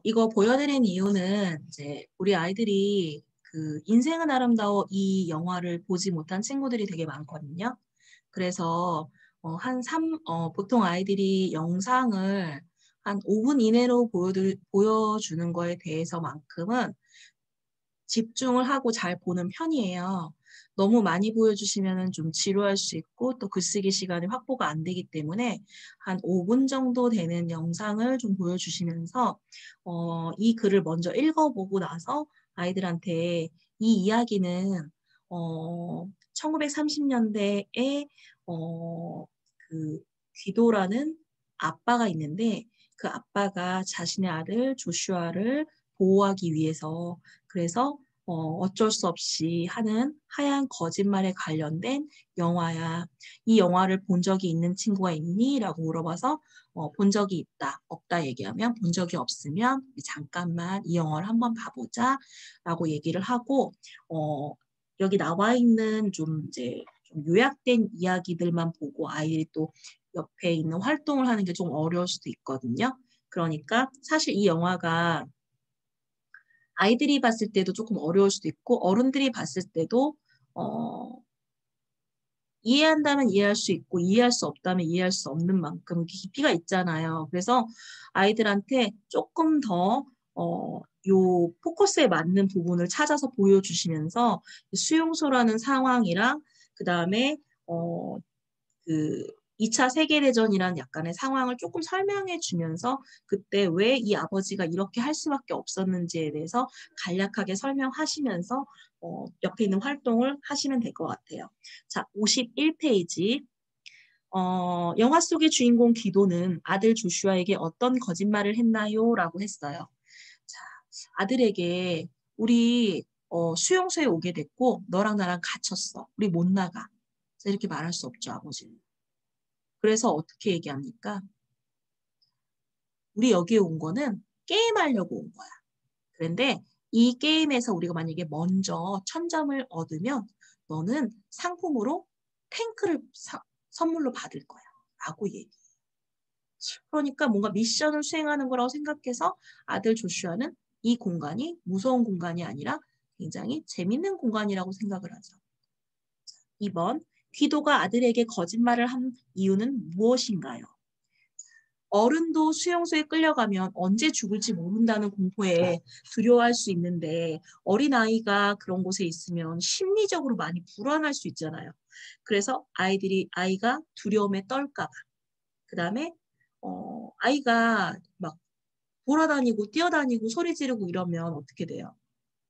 이거 보여드린 이유는 이제 우리 아이들이 그 인생은 아름다워 이 영화를 보지 못한 친구들이 되게 많거든요. 그래서 보통 아이들이 영상을 한 5분 이내로 보여주는 거에 대해서만큼은 집중을 하고 잘 보는 편이에요. 너무 많이 보여주시면은 좀 지루할 수 있고 또 글쓰기 시간이 확보가 안 되기 때문에 한 5분 정도 되는 영상을 좀 보여주시면서 이 글을 먼저 읽어보고 나서 아이들한테 이 이야기는 1930년대에 그 귀도라는 아빠가 있는데 그 아빠가 자신의 아들 조슈아를 보호하기 위해서 그래서 어쩔 수 없이 하는 하얀 거짓말에 관련된 영화야. 이 영화를 본 적이 있는 친구가 있니? 라고 물어봐서 본 적이 있다, 없다 얘기하면 본 적이 없으면 잠깐만 이 영화를 한번 봐보자 라고 얘기를 하고 여기 나와 있는 좀 이제 좀 요약된 이야기들만 보고 아이들이 또 옆에 있는 활동을 하는 게 좀 어려울 수도 있거든요. 그러니까 사실 이 영화가 아이들이 봤을 때도 조금 어려울 수도 있고 어른들이 봤을 때도 어, 이해한다면 이해할 수 있고 이해할 수 없다면 이해할 수 없는 만큼 깊이가 있잖아요. 그래서 아이들한테 조금 더 요 포커스에 맞는 부분을 찾아서 보여주시면서 수용소라는 상황이랑 그다음에 그 2차 세계대전이라는 약간의 상황을 조금 설명해 주면서 그때 왜 이 아버지가 이렇게 할 수밖에 없었는지에 대해서 간략하게 설명하시면서 옆에 있는 활동을 하시면 될 것 같아요. 자, 51페이지. 영화 속의 주인공 기도는 아들 조슈아에게 어떤 거짓말을 했나요? 라고 했어요. 자, 아들에게 우리 수용소에 오게 됐고 너랑 나랑 갇혔어. 우리 못 나가. 이렇게 말할 수 없죠, 아버지는. 그래서 어떻게 얘기합니까? 우리 여기에 온 거는 게임하려고 온 거야. 그런데 이 게임에서 우리가 만약에 먼저 1000점을 얻으면 너는 상품으로 탱크를 선물로 받을 거야. 라고 얘기해. 그러니까 뭔가 미션을 수행하는 거라고 생각해서 아들 조슈아는 이 공간이 무서운 공간이 아니라 굉장히 재밌는 공간이라고 생각을 하죠. 2번, 귀도가 아들에게 거짓말을 한 이유는 무엇인가요? 어른도 수용소에 끌려가면 언제 죽을지 모른다는 공포에 두려워할 수 있는데 어린아이가 그런 곳에 있으면 심리적으로 많이 불안할 수 있잖아요. 그래서 아이가 두려움에 떨까 봐. 그다음에 아이가 막 돌아다니고 뛰어다니고 소리 지르고 이러면 어떻게 돼요?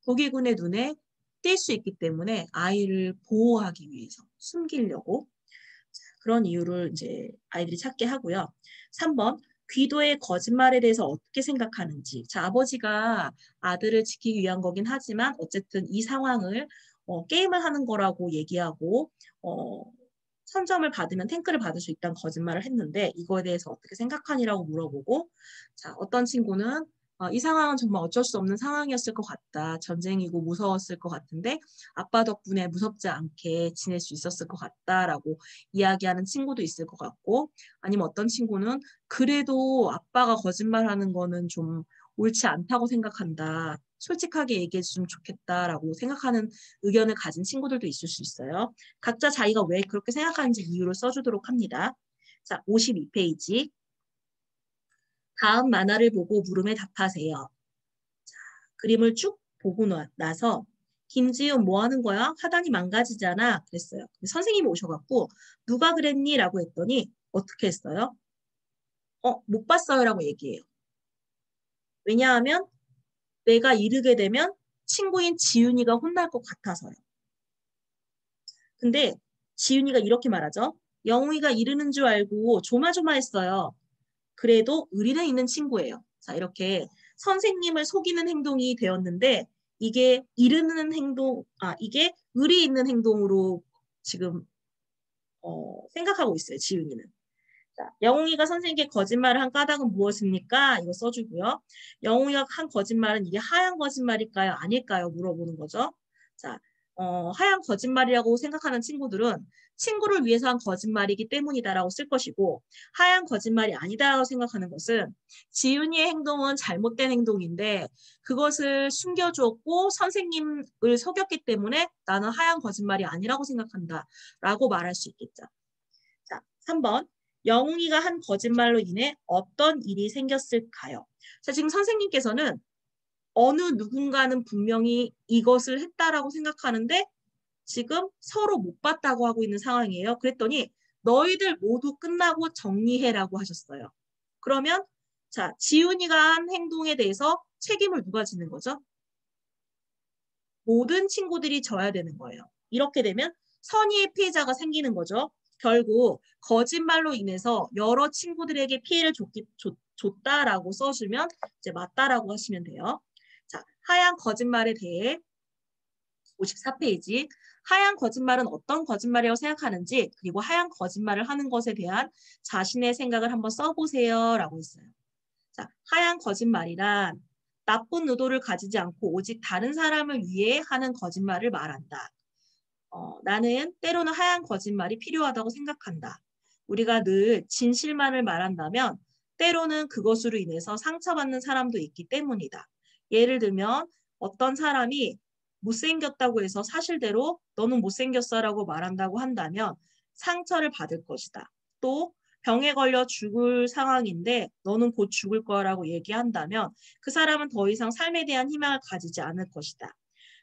도기군의 눈에 띌 수 있기 때문에 아이를 보호하기 위해서 숨기려고 그런 이유를 이제 아이들이 찾게 하고요. 3번, 귀도의 거짓말에 대해서 어떻게 생각하는지. 자, 아버지가 아들을 지키기 위한 거긴 하지만 어쨌든 이 상황을 게임을 하는 거라고 얘기하고 어, 선점을 받으면 탱크를 받을 수 있다는 거짓말을 했는데 이거에 대해서 어떻게 생각하니라고 물어보고 자, 어떤 친구는 이 상황은 정말 어쩔 수 없는 상황이었을 것 같다. 전쟁이고 무서웠을 것 같은데 아빠 덕분에 무섭지 않게 지낼 수 있었을 것 같다라고 이야기하는 친구도 있을 것 같고 아니면 어떤 친구는 그래도 아빠가 거짓말하는 거는 좀 옳지 않다고 생각한다. 솔직하게 얘기해 주면 좋겠다라고 생각하는 의견을 가진 친구들도 있을 수 있어요. 각자 자기가 왜 그렇게 생각하는지 이유를 써주도록 합니다. 자, 52페이지. 다음 만화를 보고 물음에 답하세요. 그림을 쭉 보고 나서 김지훈 뭐 하는 거야? 화단이 망가지잖아. 그랬어요. 선생님이 오셔갖고 누가 그랬니? 라고 했더니 어떻게 했어요? 못 봤어요. 라고 얘기해요. 왜냐하면 내가 이르게 되면 친구인 지윤이가 혼날 것 같아서요. 근데 지윤이가 이렇게 말하죠. 영웅이가 이르는 줄 알고 조마조마했어요. 그래도 의리는 있는 친구예요. 자, 이렇게 선생님을 속이는 행동이 되었는데 이게 이르는 행동, 이게 의리 있는 행동으로 지금 생각하고 있어요. 지윤이는. 자, 영웅이가 선생님께 거짓말을 한 까닭은 무엇입니까? 이거 써주고요. 영웅이가 한 거짓말은 이게 하얀 거짓말일까요? 아닐까요? 물어보는 거죠. 자, 하얀 거짓말이라고 생각하는 친구들은 친구를 위해서 한 거짓말이기 때문이다라고 쓸 것이고 하얀 거짓말이 아니다라고 생각하는 것은 지윤이의 행동은 잘못된 행동인데 그것을 숨겨주었고 선생님을 속였기 때문에 나는 하얀 거짓말이 아니라고 생각한다라고 말할 수 있겠죠. 자, 3번. 영웅이가 한 거짓말로 인해 어떤 일이 생겼을까요? 자, 지금 선생님께서는 어느 누군가는 분명히 이것을 했다라고 생각하는데 지금 서로 못 봤다고 하고 있는 상황이에요. 그랬더니 너희들 모두 끝나고 정리해라고 하셨어요. 그러면 자, 지훈이가 한 행동에 대해서 책임을 누가 지는 거죠? 모든 친구들이 져야 되는 거예요. 이렇게 되면 선의의 피해자가 생기는 거죠. 결국 거짓말로 인해서 여러 친구들에게 피해를 줬다라고 써주면 이제 맞다라고 하시면 돼요. 자, 하얀 거짓말에 대해 54페이지. 하얀 거짓말은 어떤 거짓말이라고 생각하는지 그리고 하얀 거짓말을 하는 것에 대한 자신의 생각을 한번 써보세요 라고 했어요. 자, 하얀 거짓말이란 나쁜 의도를 가지지 않고 오직 다른 사람을 위해 하는 거짓말을 말한다. 나는 때로는 하얀 거짓말이 필요하다고 생각한다. 우리가 늘 진실만을 말한다면 때로는 그것으로 인해서 상처받는 사람도 있기 때문이다. 예를 들면 어떤 사람이 못생겼다고 해서 사실대로 너는 못생겼어라고 말한다고 한다면 상처를 받을 것이다. 또 병에 걸려 죽을 상황인데 너는 곧 죽을 거라고 얘기한다면 그 사람은 더 이상 삶에 대한 희망을 가지지 않을 것이다.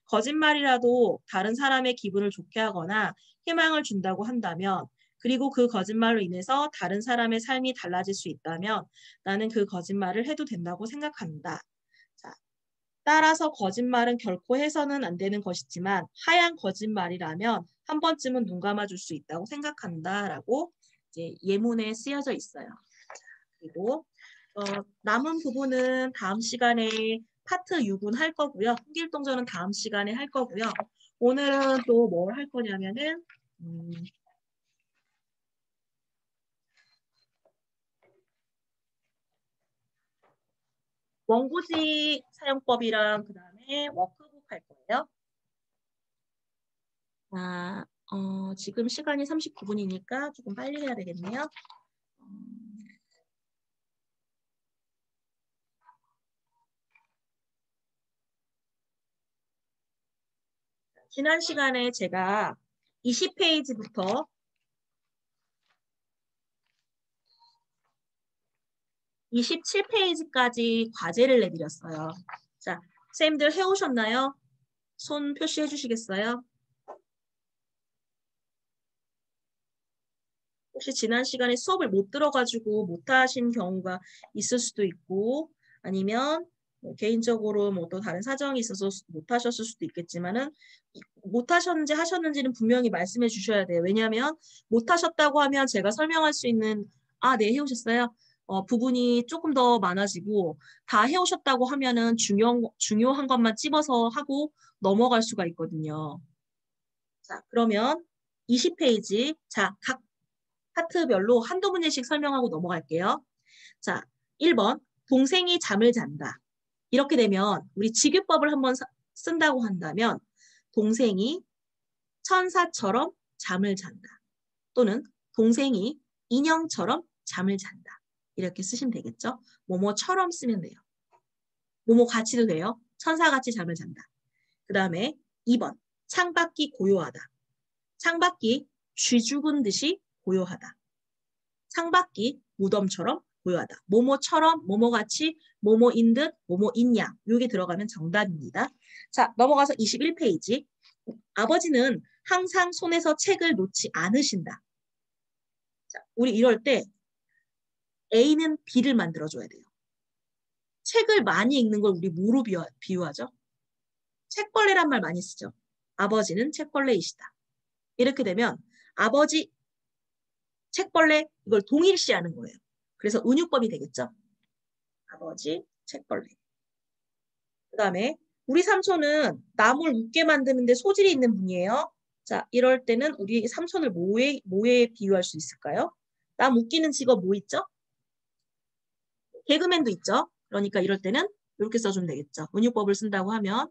거짓말이라도 다른 사람의 기분을 좋게 하거나 희망을 준다고 한다면 그리고 그 거짓말로 인해서 다른 사람의 삶이 달라질 수 있다면 나는 그 거짓말을 해도 된다고 생각한다. 자, 따라서 거짓말은 결코 해서는 안 되는 것이지만 하얀 거짓말이라면 한 번쯤은 눈 감아줄 수 있다고 생각한다라고 이제 예문에 쓰여져 있어요. 그리고 남은 부분은 다음 시간에 파트 6은 할 거고요. 홍길동전은 다음 시간에 할 거고요. 오늘은 또 뭘 할 거냐면은 원고지 사용법이랑 그 다음에 워크북 할 거예요. 자, 지금 시간이 39분이니까 조금 빨리 해야 되겠네요. 지난 시간에 제가 20페이지부터 27페이지까지 과제를 내드렸어요. 자, 선생님들 해오셨나요? 손 표시해 주시겠어요? 혹시 지난 시간에 수업을 못 들어가지고 못하신 경우가 있을 수도 있고 아니면 뭐 개인적으로 뭐 또 다른 사정이 있어서 못하셨을 수도 있겠지만은 못하셨는지 하셨는지는 분명히 말씀해 주셔야 돼요. 왜냐하면 못하셨다고 하면 제가 설명할 수 있는 네, 해오셨어요. 부분이 조금 더 많아지고 다 해오셨다고 하면은 중요한 것만 찝어서 하고 넘어갈 수가 있거든요. 자, 그러면 20페이지. 자, 각 파트별로 한두 문제씩 설명하고 넘어갈게요. 자, 1번. 동생이 잠을 잔다. 이렇게 되면 우리 직유법을 한번 쓴다고 한다면 동생이 천사처럼 잠을 잔다. 또는 동생이 인형처럼 잠을 잔다. 이렇게 쓰시면 되겠죠? 뭐뭐처럼 쓰면 돼요. 뭐뭐 같이도 돼요. 천사같이 잠을 잔다. 그 다음에 2번. 창밖이 고요하다. 창밖이 쥐 죽은 듯이 고요하다. 창밖이 무덤처럼 고요하다. 뭐뭐처럼, 뭐뭐같이, 뭐뭐인 듯, 뭐뭐인 양. 이게 들어가면 정답입니다. 자, 넘어가서 21페이지. 아버지는 항상 손에서 책을 놓지 않으신다. 자, 우리 이럴 때 A는 B를 만들어줘야 돼요. 책을 많이 읽는 걸 우리 뭐로 비유하죠? 책벌레란 말 많이 쓰죠. 아버지는 책벌레이시다. 이렇게 되면 아버지 책벌레 이걸 동일시하는 거예요. 그래서 은유법이 되겠죠. 아버지 책벌레. 그 다음에 우리 삼촌은 나무를 웃게 만드는데 소질이 있는 분이에요. 자, 이럴 때는 우리 삼촌을 뭐에 비유할 수 있을까요? 남 웃기는 직업 뭐 있죠? 개그맨도 있죠. 그러니까 이럴 때는 이렇게 써주면 되겠죠. 은유법을 쓴다고 하면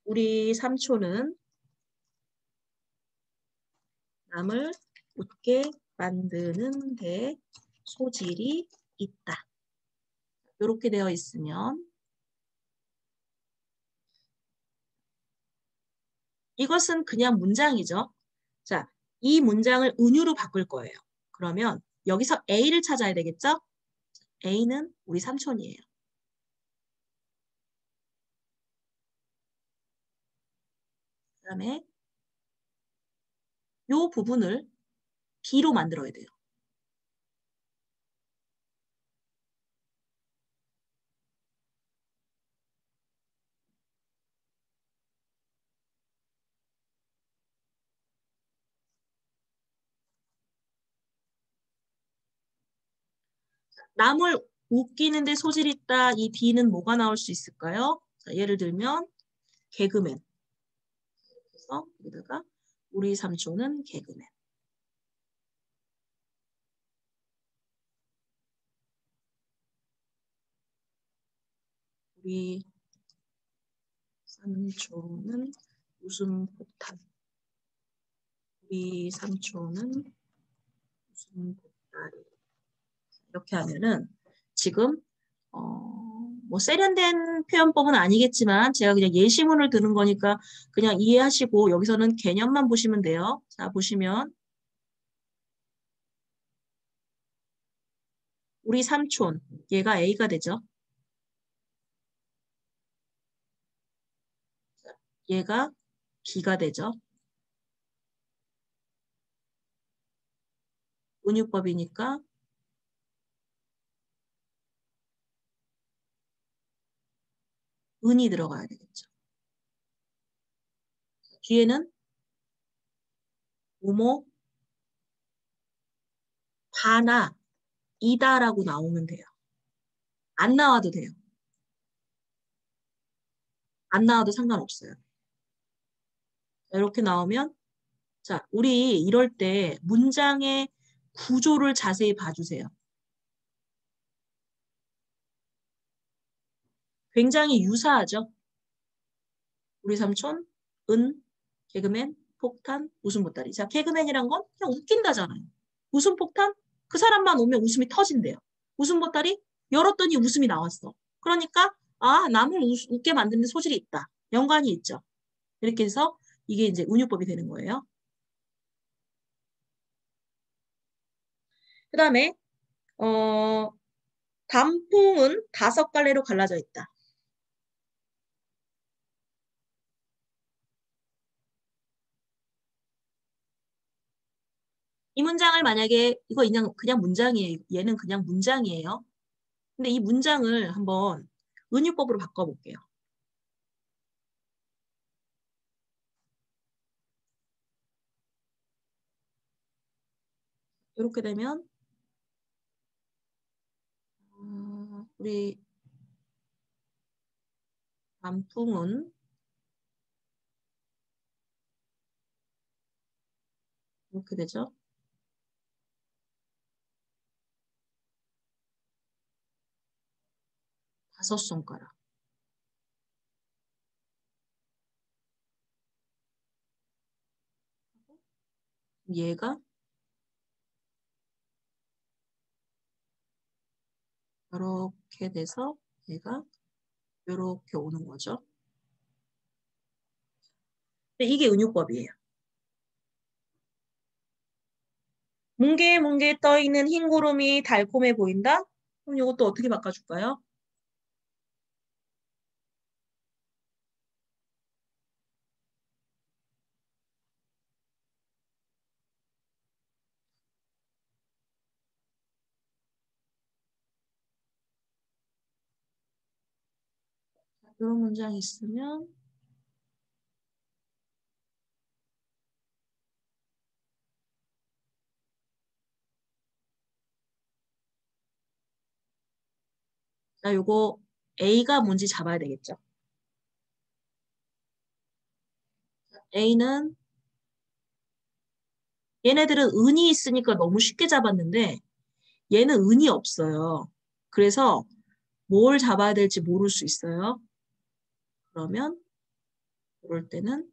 우리 삼촌은 남을 웃게 만드는 데 소질이 있다. 이렇게 되어 있으면 이것은 그냥 문장이죠. 자, 이 문장을 은유로 바꿀 거예요. 그러면 여기서 A를 찾아야 되겠죠? A는 우리 삼촌이에요. 그 다음에 이 부분을 B로 만들어야 돼요. 남을 웃기는데 소질이 있다. 이 B는 뭐가 나올 수 있을까요? 자, 예를 들면 개그맨. 그래서 여기다가 우리 삼촌은 개그맨. 우리 삼촌은 웃음 폭탄. 우리 삼촌은 웃음 보따리. 이렇게 하면은 지금 뭐 세련된 표현법은 아니겠지만 제가 그냥 예시문을 드는 거니까 그냥 이해하시고 여기서는 개념만 보시면 돼요. 자, 보시면 우리 삼촌, 얘가 A가 되죠. 얘가 B가 되죠. 은유법이니까 은이 들어가야 되겠죠. 뒤에는 뭐뭐 다나 이다라고 나오면 돼요. 안 나와도 돼요. 안 나와도 상관없어요. 이렇게 나오면 자, 우리 이럴 때 문장의 구조를 자세히 봐주세요. 굉장히 유사하죠? 우리 삼촌, 개그맨, 폭탄, 웃음 보따리. 자, 개그맨이란 건 그냥 웃긴다잖아요. 웃음 폭탄? 그 사람만 오면 웃음이 터진대요. 웃음 보따리? 열었더니 웃음이 나왔어. 그러니까 아, 남을 웃게 만드는 소질이 있다. 연관이 있죠. 이렇게 해서 이게 이제 은유법이 되는 거예요. 그 다음에 단풍은 5갈래로 갈라져 있다. 이 문장을 만약에 이거 그냥 문장이에요. 얘는 그냥 문장이에요. 근데 이 문장을 한번 은유법으로 바꿔볼게요. 이렇게 되면 우리 단풍은 이렇게 되죠. 다섯 손가락. 얘가 이렇게 돼서 얘가 이렇게 오는 거죠. 근데 이게 은유법이에요. 뭉게뭉게 떠있는 흰 구름이 달콤해 보인다? 그럼 이것도 어떻게 바꿔줄까요? 이런 문장이 있으면 자, 요거 A가 뭔지 잡아야 되겠죠. A는 얘네들은 은이 있으니까 너무 쉽게 잡았는데 얘는 은이 없어요. 그래서 뭘 잡아야 될지 모를 수 있어요. 그러면 그럴 때는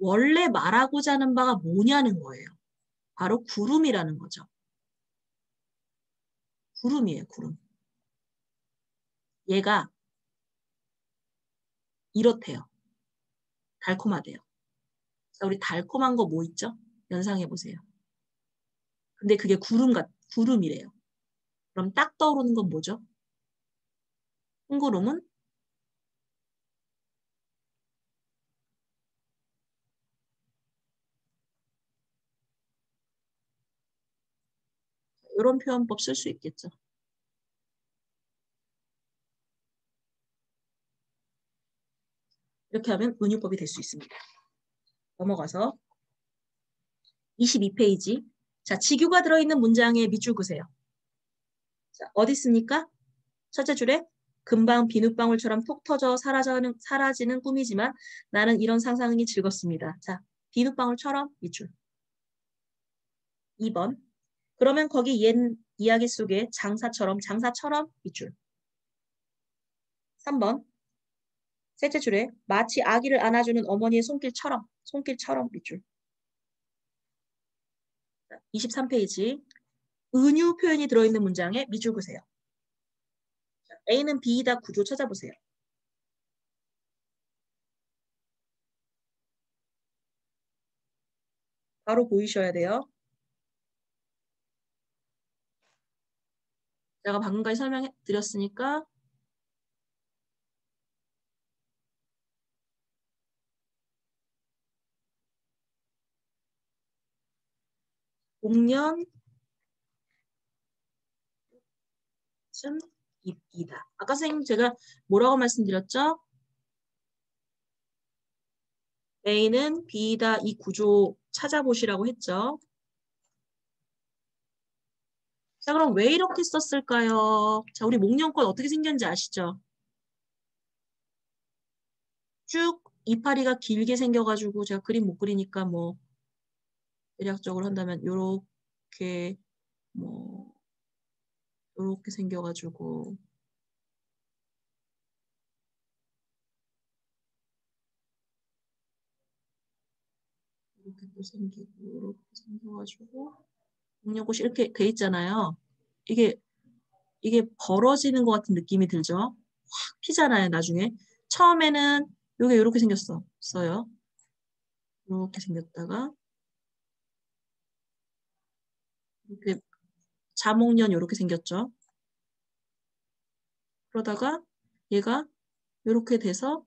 원래 말하고자 하는 바가 뭐냐는 거예요. 바로 구름이라는 거죠. 구름이에요, 구름. 얘가 이렇대요. 달콤하대요. 자, 우리 달콤한 거 뭐 있죠? 연상해 보세요. 근데 그게 구름이래요. 그럼 딱 떠오르는 건 뭐죠? 흰구름은 이런 표현법 쓸 수 있겠죠. 이렇게 하면 은유법이 될 수 있습니다. 넘어가서 22페이지. 자, 지규가 들어있는 문장에 밑줄 그으세요. 자, 어디 있습니까? 첫째 줄에 금방 비눗방울처럼 톡 터져 사라지는 꿈이지만 나는 이런 상상이 즐겁습니다. 자, 비눗방울처럼 밑줄. 2번. 그러면 거기 옛 이야기 속에 장사처럼 밑줄. 3번. 셋째 줄에 마치 아기를 안아주는 어머니의 손길처럼 밑줄. 23페이지. 은유 표현이 들어있는 문장에 밑줄 그으세요. A는 B이다 구조 찾아보세요. 바로 보이셔야 돼요. 제가 방금까지 설명해 드렸으니까 옥년 잎이다. 아까 선생님 제가 뭐라고 말씀드렸죠? A는 B이다 이 구조 찾아보시라고 했죠. 자, 그럼 왜 이렇게 썼을까요? 자, 우리 목련꽃 어떻게 생겼는지 아시죠? 쭉 이파리가 길게 생겨가지고 제가 그림 못 그리니까 뭐 대략적으로 한다면 요렇게 뭐 요렇게 생겨가지고 이렇게 또 생기고 이렇게 생겨가지고 목련꽃이 이렇게 돼 있잖아요. 이게 벌어지는 것 같은 느낌이 들죠? 확 피잖아요, 나중에. 처음에는 요게 이렇게 생겼어요. 이렇게 생겼다가 이렇게 자목련 이렇게 생겼죠. 그러다가 얘가 이렇게 돼서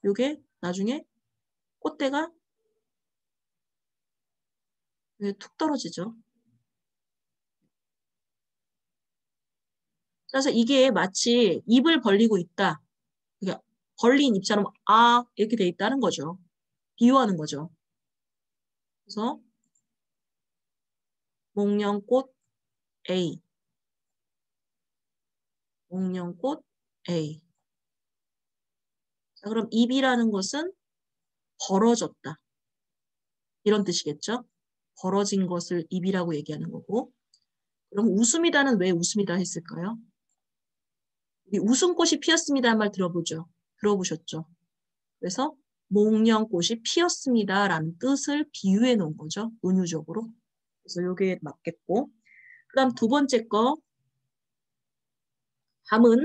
요게 나중에 꽃대가 툭 떨어지죠. 그래서 이게 마치 입을 벌리고 있다. 그러니까 벌린 입처럼 이렇게 돼 있다는 거죠. 비유하는 거죠. 그래서 목련꽃 A, 목련꽃 A. 자, 그럼 입이라는 것은 벌어졌다. 이런 뜻이겠죠? 벌어진 것을 입이라고 얘기하는 거고. 그럼 웃음이다는 왜 웃음이다 했을까요? 우리 웃음꽃이 피었습니다 말 들어보셨죠? 그래서 목련꽃이 피었습니다라는 뜻을 비유해 놓은 거죠. 은유적으로. 그래서 이게 맞겠고. 그 다음 두 번째 거. 밤은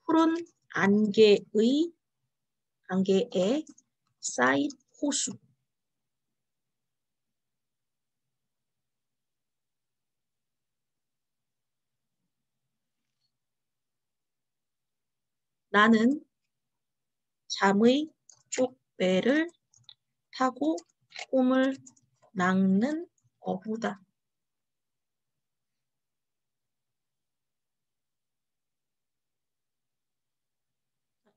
푸른 안개에 쌓인 호수. 나는 잠의 쪽배를 타고 꿈을 낚는 어부다.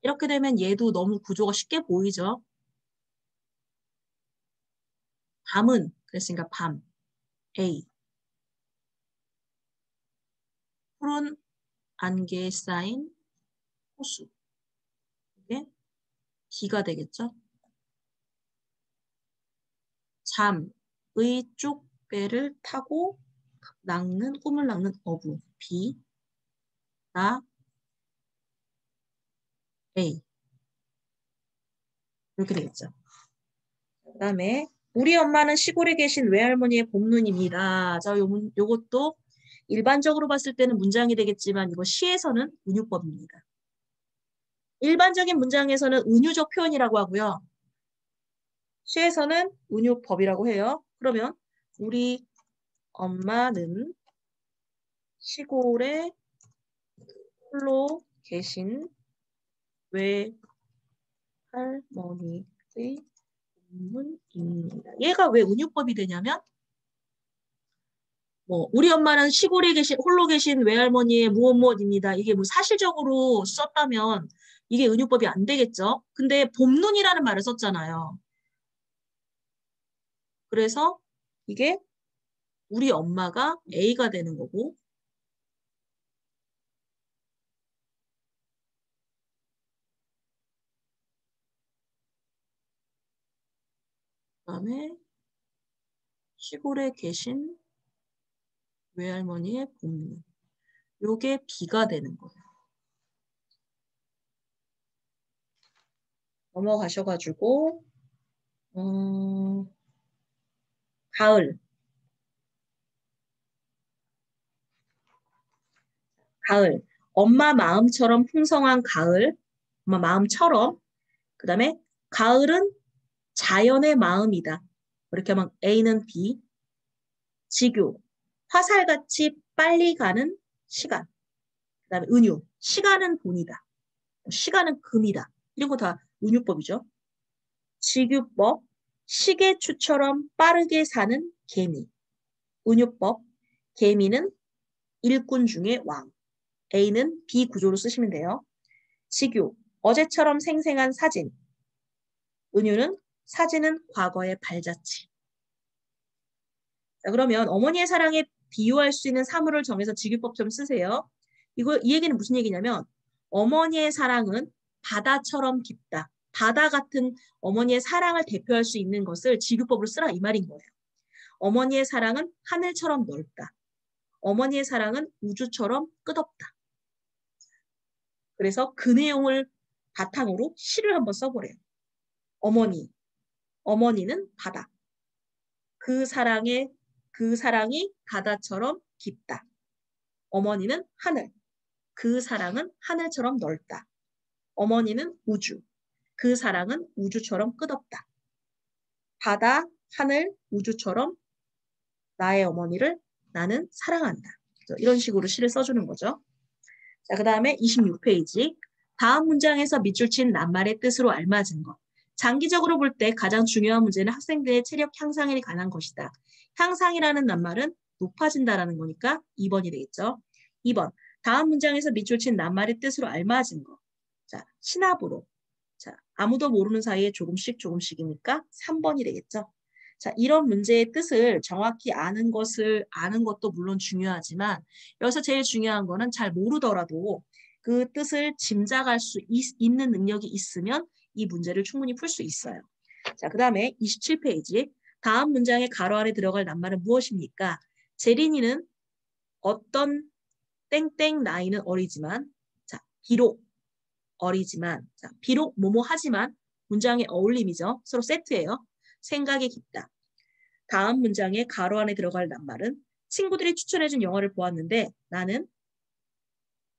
이렇게 되면 얘도 너무 구조가 쉽게 보이죠? 밤은 그랬으니까 밤 A. 푸른 안개에 쌓인 호수. 이게 B가 되겠죠? 잠의 쪽배를 타고 꿈을 낚는 어부. B. 나 A. 이렇게 되겠죠. 그 다음에 우리 엄마는 시골에 계신 외할머니의 봄눈입니다. 자, 요것도 일반적으로 봤을 때는 문장이 되겠지만 이거 시에서는 은유법입니다. 일반적인 문장에서는 은유적 표현이라고 하고요. 시에서는 은유법이라고 해요. 그러면 우리 엄마는 시골에 홀로 계신 외할머니의 봄눈입니다. 얘가 왜 은유법이 되냐면 뭐 우리 엄마는 시골에 계신 홀로 계신 외할머니의 무엇무엇입니다. 이게 뭐 사실적으로 썼다면 이게 은유법이 안 되겠죠. 근데 봄눈이라는 말을 썼잖아요. 그래서 이게 우리 엄마가 A가 되는 거고 그다음에 시골에 계신 외할머니의 봄눈. 요게 B가 되는 거예요. 넘어가셔가지고 가을. 가을. 엄마 마음처럼 풍성한 가을. 엄마 마음처럼. 그 다음에 가을은 자연의 마음이다. 이렇게 하면 A는 B. 지교. 화살같이 빨리 가는 시간. 그 다음에 은유. 시간은 돈이다. 시간은 금이다. 이런 거 다 은유법이죠. 지규법. 시계추처럼 빠르게 사는 개미. 은유법. 개미는 일꾼 중의 왕. A는 B 구조로 쓰시면 돼요. 지교. 어제처럼 생생한 사진. 은유는 사진은 과거의 발자취. 자, 그러면 어머니의 사랑에 비유할 수 있는 사물을 정해서 직유법처럼 쓰세요. 이 얘기는 무슨 얘기냐면 어머니의 사랑은 바다처럼 깊다. 바다 같은 어머니의 사랑을 대표할 수 있는 것을 직유법으로 쓰라 이 말인 거예요. 어머니의 사랑은 하늘처럼 넓다. 어머니의 사랑은 우주처럼 끝없다. 그래서 그 내용을 바탕으로 시를 한번 써보래요. 어머니는 바다. 그 사랑이 바다처럼 깊다. 어머니는 하늘. 그 사랑은 하늘처럼 넓다. 어머니는 우주. 그 사랑은 우주처럼 끝없다. 바다, 하늘, 우주처럼 나의 어머니를 나는 사랑한다. 이런 식으로 시를 써주는 거죠. 자, 그 다음에 26페이지. 다음 문장에서 밑줄 친 낱말의 뜻으로 알맞은 것. 장기적으로 볼 때 가장 중요한 문제는 학생들의 체력 향상에 관한 것이다. 향상이라는 낱말은 높아진다라는 거니까 2번이 되겠죠. 2번. 다음 문장에서 밑줄 친 낱말의 뜻으로 알맞은 것. 자, 시나브로. 자, 아무도 모르는 사이에 조금씩이니까 3번이 되겠죠. 자, 이런 문제의 뜻을 정확히 아는 것도 물론 중요하지만 여기서 제일 중요한 거는 잘 모르더라도 그 뜻을 짐작할 수 있는 능력이 있으면 이 문제를 충분히 풀 수 있어요. 자, 그 다음에 27페이지. 다음 문장의 가로 안에 들어갈 낱말은 무엇입니까? 제린이는 어떤 땡땡 나이는 어리지만 자, 비록 어리지만 자, 비록 뭐뭐 하지만 문장의 어울림이죠. 서로 세트예요. 생각이 깊다. 다음 문장에 가로 안에 들어갈 낱말은 친구들이 추천해준 영화를 보았는데 나는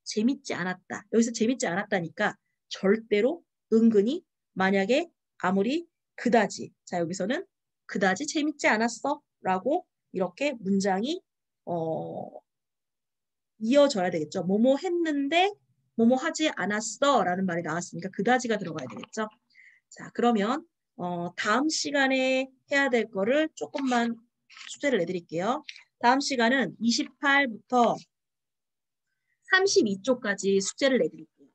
재밌지 않았다. 여기서 재밌지 않았다니까 절대로 은근히 만약에 아무리 그다지 자 여기서는 그다지 재밌지 않았어 라고 이렇게 문장이 이어져야 되겠죠. 뭐뭐 했는데 뭐뭐 하지 않았어 라는 말이 나왔으니까 그다지가 들어가야 되겠죠. 자 그러면 다음 시간에 해야 될 거를 조금만 숙제를 내드릴게요. 다음 시간은 28부터 32쪽까지 숙제를 내드릴게요.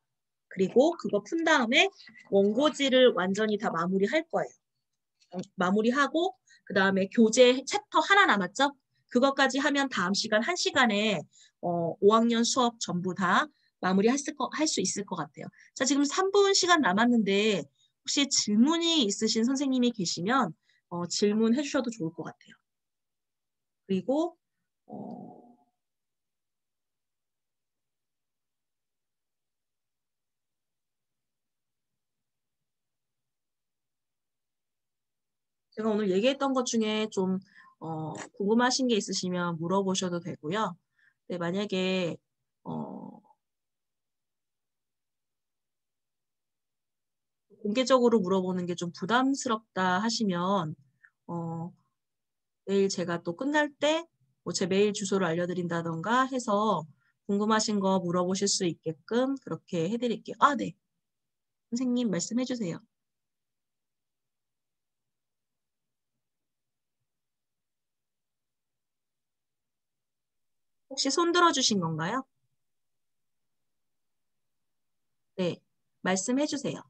그리고 그거 푼 다음에 원고지를 완전히 다 마무리할 거예요. 마무리하고 그 다음에 교재 챕터 하나 남았죠? 그것까지 하면 다음 시간 1시간에 5학년 수업 전부 다 마무리할 수 있을 것 같아요. 자, 지금 3분 시간 남았는데 혹시 질문이 있으신 선생님이 계시면 질문해 주셔도 좋을 것 같아요. 그리고 제가 오늘 얘기했던 것 중에 좀 궁금하신 게 있으시면 물어보셔도 되고요. 네, 만약에 어, 공개적으로 물어보는 게 좀 부담스럽다 하시면 어, 내일 제가 또 끝날 때 뭐 제 메일 주소를 알려드린다던가 해서 궁금하신 거 물어보실 수 있게끔 그렇게 해드릴게요. 아, 네. 선생님 말씀해 주세요. 혹시 손 들어주신 건가요? 네. 말씀해 주세요.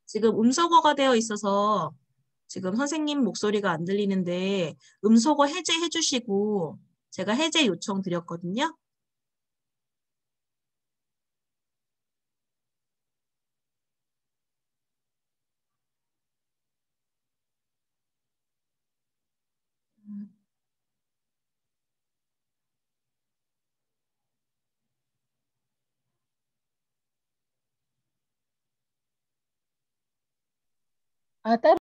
지금 음소거가 되어 있어서 지금 선생님 목소리가 안 들리는데 음소거 해제해 주시고 제가 해제 요청 드렸거든요. 아, 따로